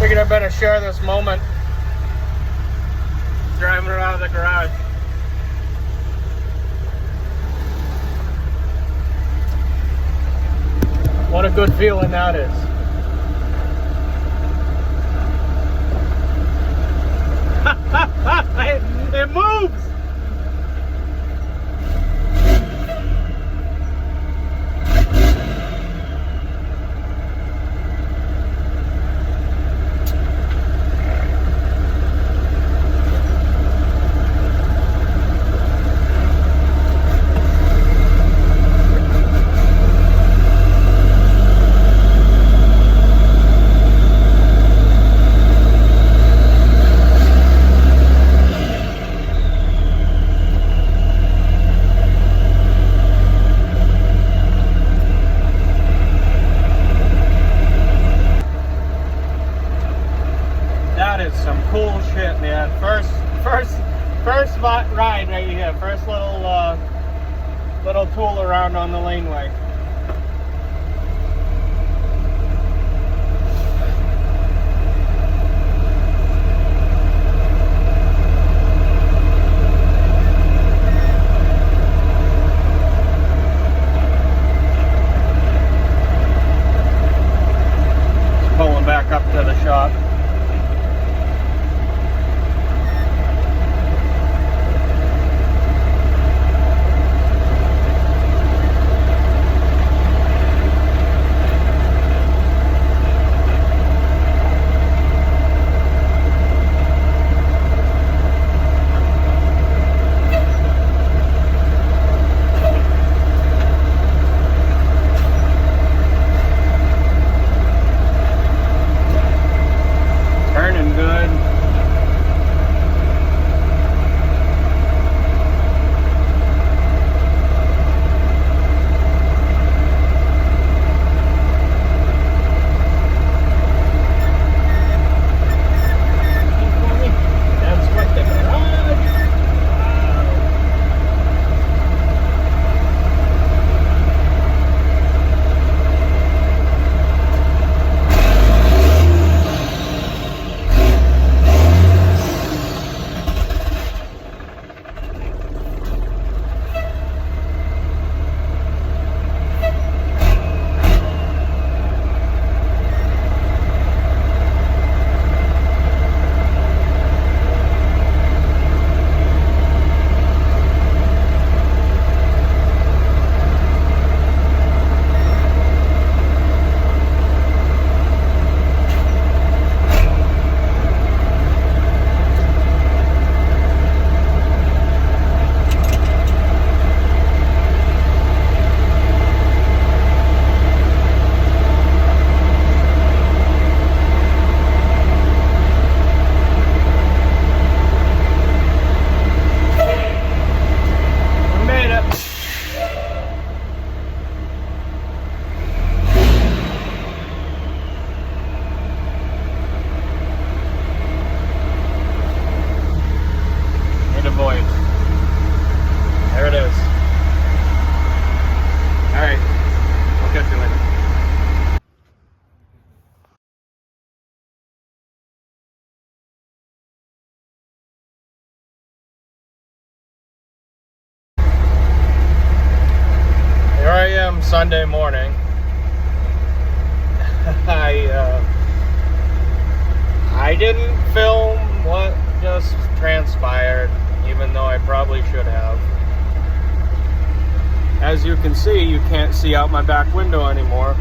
Figured I better share this moment driving around the garage. What a good feeling that is. It moves! Some cool shit, man. First ride right here. First little tool around on the laneway. Pulling back up to the shop. There it is. All right, I'll catch you later. Here I am Sunday morning. I didn't film what just transpired, even though I probably should have. As you can see, you can't see out my back window anymore.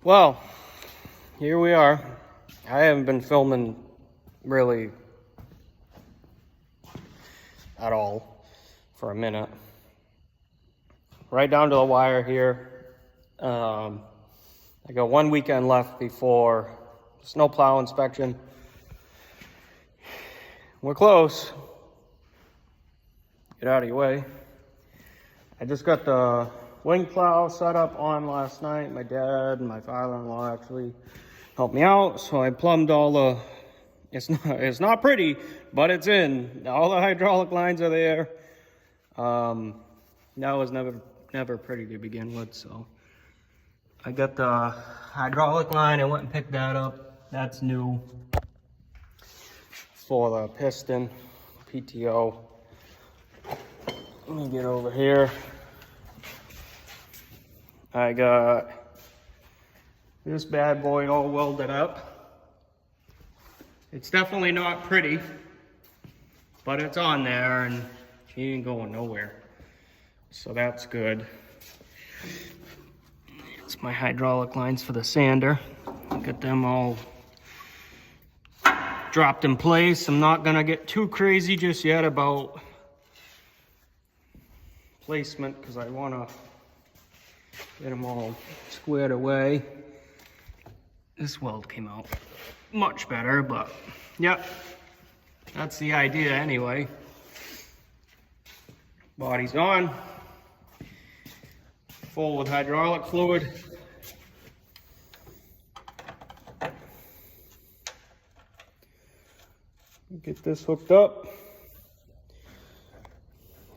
Well, here we are. I haven't been filming really at all for a minute. Right down to the wire here. I got one weekend left before snow plow inspection. We're close. Get out of your way. I just got the wing plow set up on last night. My dad and my father-in-law actually helped me out, so I plumbed all the, it's not pretty, but it's in. All the hydraulic lines are there. That was never pretty to begin with, so I got the hydraulic line. I went and picked that up. That's new for the piston, PTO. Let me get over here. I got this bad boy all welded up. It's definitely not pretty, but it's on there and she ain't going nowhere. So that's good. It's my hydraulic lines for the sander. Got them all dropped in place. I'm not gonna get too crazy just yet about placement because I wanna get them all squared away. This weld came out much better, but yep, that's the idea anyway. Body's on, full with hydraulic fluid. Get this hooked up,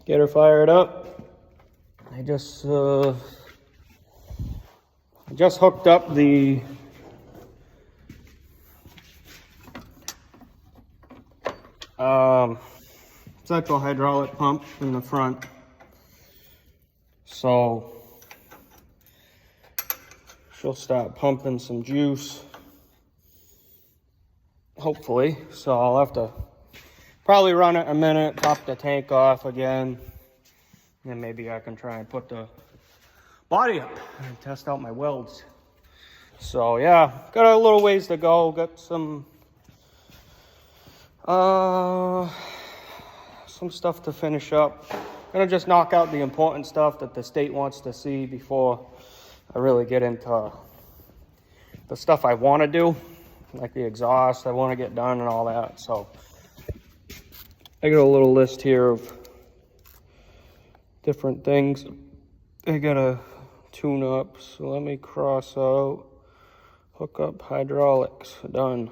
get her fired up. I just hooked up the cycle hydraulic pump in the front, so she'll start pumping some juice, hopefully. So I'll have to probably run it a minute, top the tank off again, and then maybe I can try and put the body up and test out my welds. So yeah, got a little ways to go. Got some stuff to finish up. Gonna just knock out the important stuff that the state wants to see before I really get into the stuff I want to do, like the exhaust I want to get done and all that. So I got a little list here of different things I gotta tune up. So let me cross out hook up hydraulics. Done.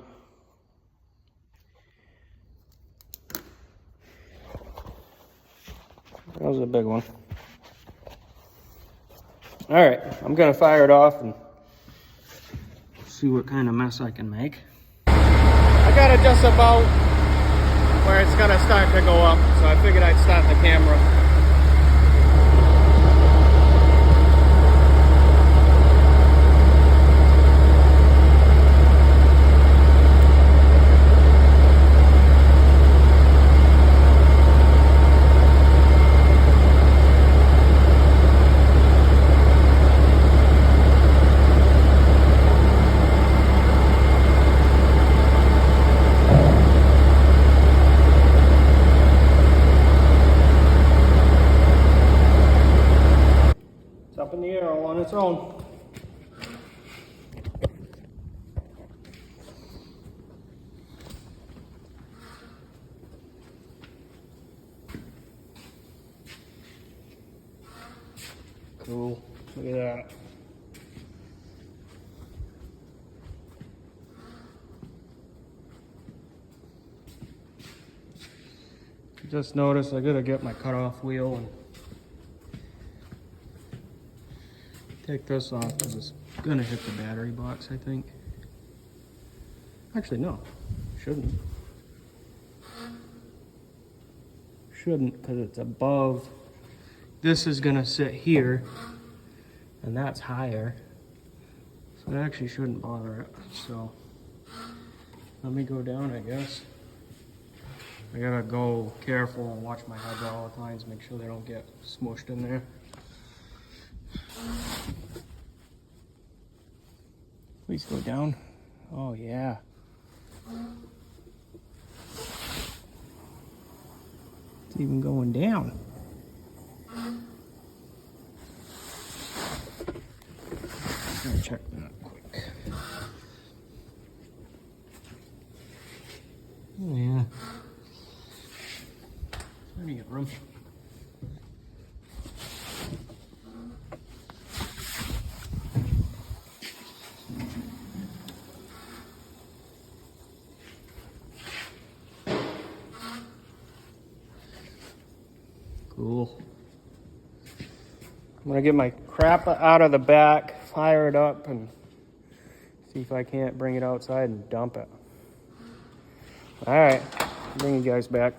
That was a big one. All right, I'm gonna fire it off and see what kind of mess I can make. I got it just about where it's gonna start to go up, so I figured I'd start the camera. Up in the air all on its own. Cool. Look at that. Just noticed I gotta get my cutoff wheel and take this off because it's gonna hit the battery box, I think. Actually, no, shouldn't. Shouldn't, because it's above. This is gonna sit here, and that's higher. So it actually shouldn't bother it. So let me go down, I guess. I gotta go careful and watch my hydraulic lines, make sure they don't get smushed in there. Please go down. Oh yeah. It's even going down. I'll check that quick. Oh yeah. Plenty of room. Cool. I'm gonna get my crap out of the back, fire it up, and see if I can't bring it outside and dump it. All right, bring you guys back.